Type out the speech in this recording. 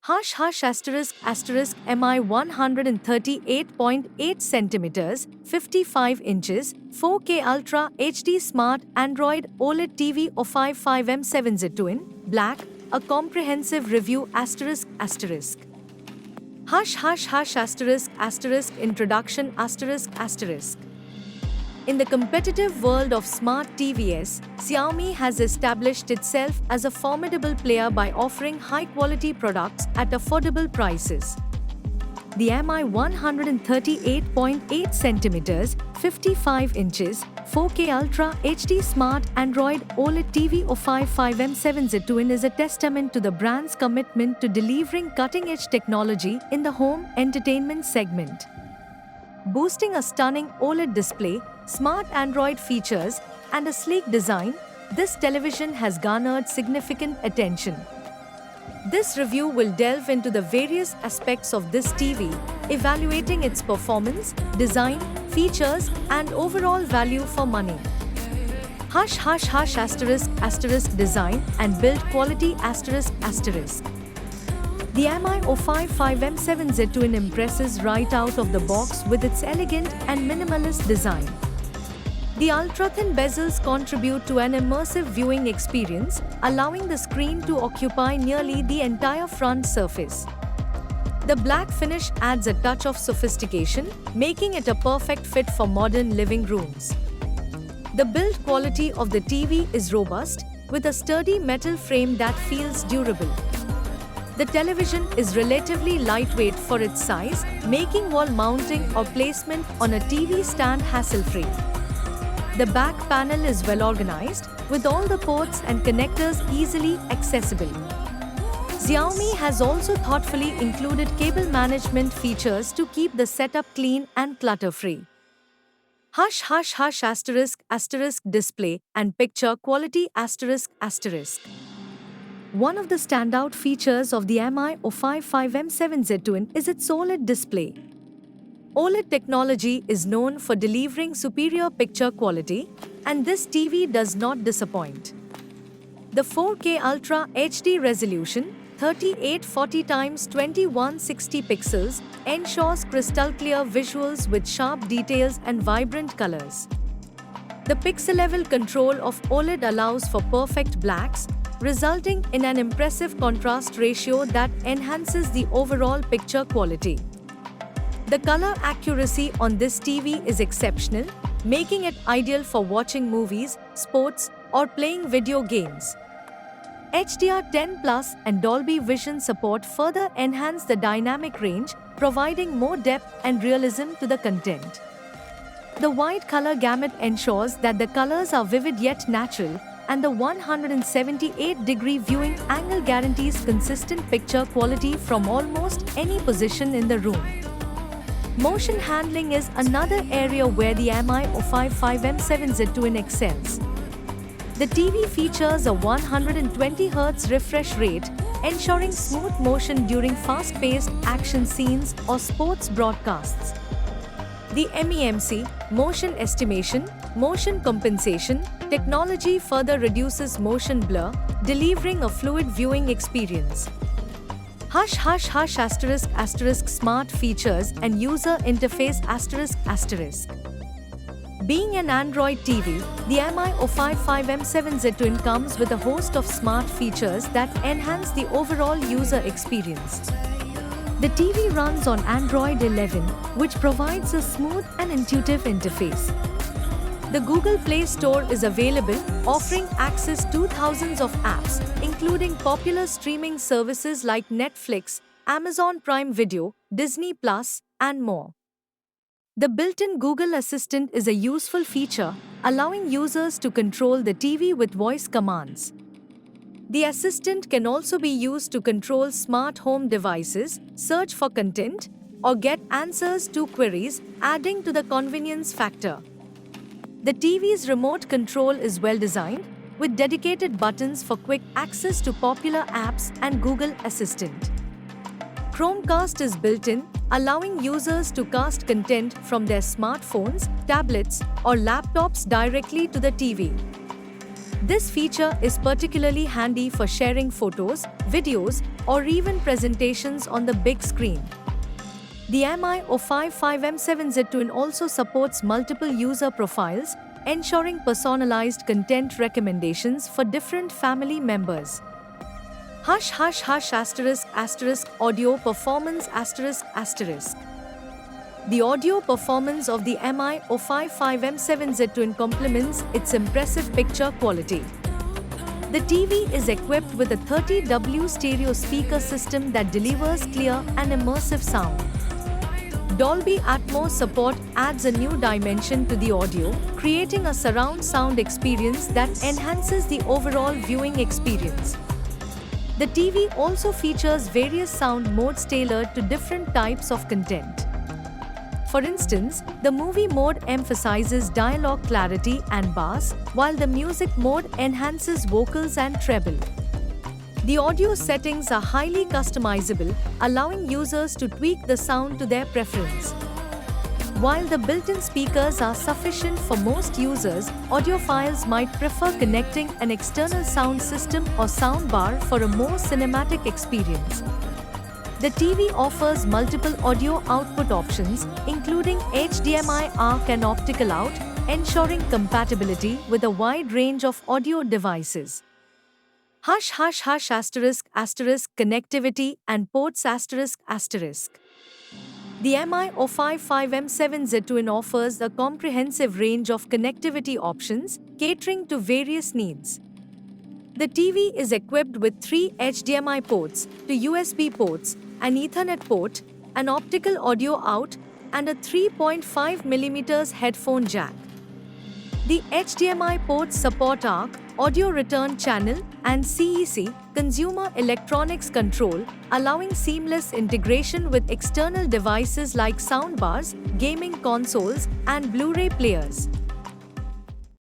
Hush Hush MI 138.8 centimeters, 55 inches, 4K Ultra HD Smart Android OLED TV O55M7Z2 in black, a comprehensive review asterisk. Hush Hush Hush Introduction asterisk. In the competitive world of smart TVs, Xiaomi has established itself as a formidable player by offering high-quality products at affordable prices. The MI 138.8 centimeters, 55 inches, 4K Ultra HD Smart Android OLED TV O55M7Z2 is a testament to the brand's commitment to delivering cutting-edge technology in the home entertainment segment. Boasting a stunning OLED display, smart Android features, and a sleek design, this television has garnered significant attention. This review will delve into the various aspects of this TV, evaluating its performance, design, features, and overall value for money. Hush Hush Hush Design and build quality asterisk. The MI O55M7Z2 impresses right out of the box with its elegant and minimalist design. The ultra-thin bezels contribute to an immersive viewing experience, allowing the screen to occupy nearly the entire front surface. The black finish adds a touch of sophistication, making it a perfect fit for modern living rooms. The build quality of the TV is robust, with a sturdy metal frame that feels durable. The television is relatively lightweight for its size, making wall mounting or placement on a TV stand hassle-free. The back panel is well organized, with all the ports and connectors easily accessible. Xiaomi has also thoughtfully included cable management features to keep the setup clean and clutter-free. Hush Hush Hush display and picture quality asterisk. One of the standout features of the MI O55M7Z2 is its OLED display. OLED technology is known for delivering superior picture quality, and this TV does not disappoint. The 4K Ultra HD resolution, 3840x2160 pixels, ensures crystal clear visuals with sharp details and vibrant colors. The pixel-level control of OLED allows for perfect blacks, resulting in an impressive contrast ratio that enhances the overall picture quality. The color accuracy on this TV is exceptional, making it ideal for watching movies, sports, or playing video games. HDR10+ and Dolby Vision support further enhance the dynamic range, providing more depth and realism to the content. The wide color gamut ensures that the colors are vivid yet natural, and the 178-degree viewing angle guarantees consistent picture quality from almost any position in the room. Motion handling is another area where the MI O55M7Z2 excels. The TV features a 120 Hz refresh rate, ensuring smooth motion during fast-paced action scenes or sports broadcasts. The MEMC, motion estimation, motion compensation, technology further reduces motion blur, delivering a fluid viewing experience. Hush Hush Hush smart features and user interface asterisk. Being an Android TV, the MI O55M7Z2 comes with a host of smart features that enhance the overall user experience. The TV runs on Android 11, which provides a smooth and intuitive interface. The Google Play Store is available, offering access to thousands of apps, including popular streaming services like Netflix, Amazon Prime Video, Disney+, and more. The built-in Google Assistant is a useful feature, allowing users to control the TV with voice commands. The assistant can also be used to control smart home devices, search for content, or get answers to queries, adding to the convenience factor. The TV's remote control is well designed, with dedicated buttons for quick access to popular apps and Google Assistant. Chromecast is built in, allowing users to cast content from their smartphones, tablets, or laptops directly to the TV. This feature is particularly handy for sharing photos, videos, or even presentations on the big screen. The MI-055M7Z Twin also supports multiple user profiles, ensuring personalized content recommendations for different family members. Hush hush hush asterisk asterisk audio performance asterisk asterisk. The audio performance of the MI-055M7Z Twin complements its impressive picture quality. The TV is equipped with a 30W stereo speaker system that delivers clear and immersive sound. Dolby Atmos support adds a new dimension to the audio, creating a surround sound experience that enhances the overall viewing experience. The TV also features various sound modes tailored to different types of content. For instance, the movie mode emphasizes dialogue clarity and bass, while the music mode enhances vocals and treble. The audio settings are highly customizable, allowing users to tweak the sound to their preference. While the built-in speakers are sufficient for most users, audiophiles might prefer connecting an external sound system or soundbar for a more cinematic experience. The TV offers multiple audio output options, including HDMI ARC and optical out, ensuring compatibility with a wide range of audio devices. Hush hush hush asterisk asterisk connectivity and ports asterisk asterisk. The MI-055M7Z Twin offers a comprehensive range of connectivity options, catering to various needs. The TV is equipped with 3 HDMI ports, 2 USB ports, an Ethernet port, an optical audio out, and a 3.5mm headphone jack. The HDMI ports support ARC, audio return channel, and CEC, consumer electronics control, allowing seamless integration with external devices like soundbars, gaming consoles, and Blu-ray players.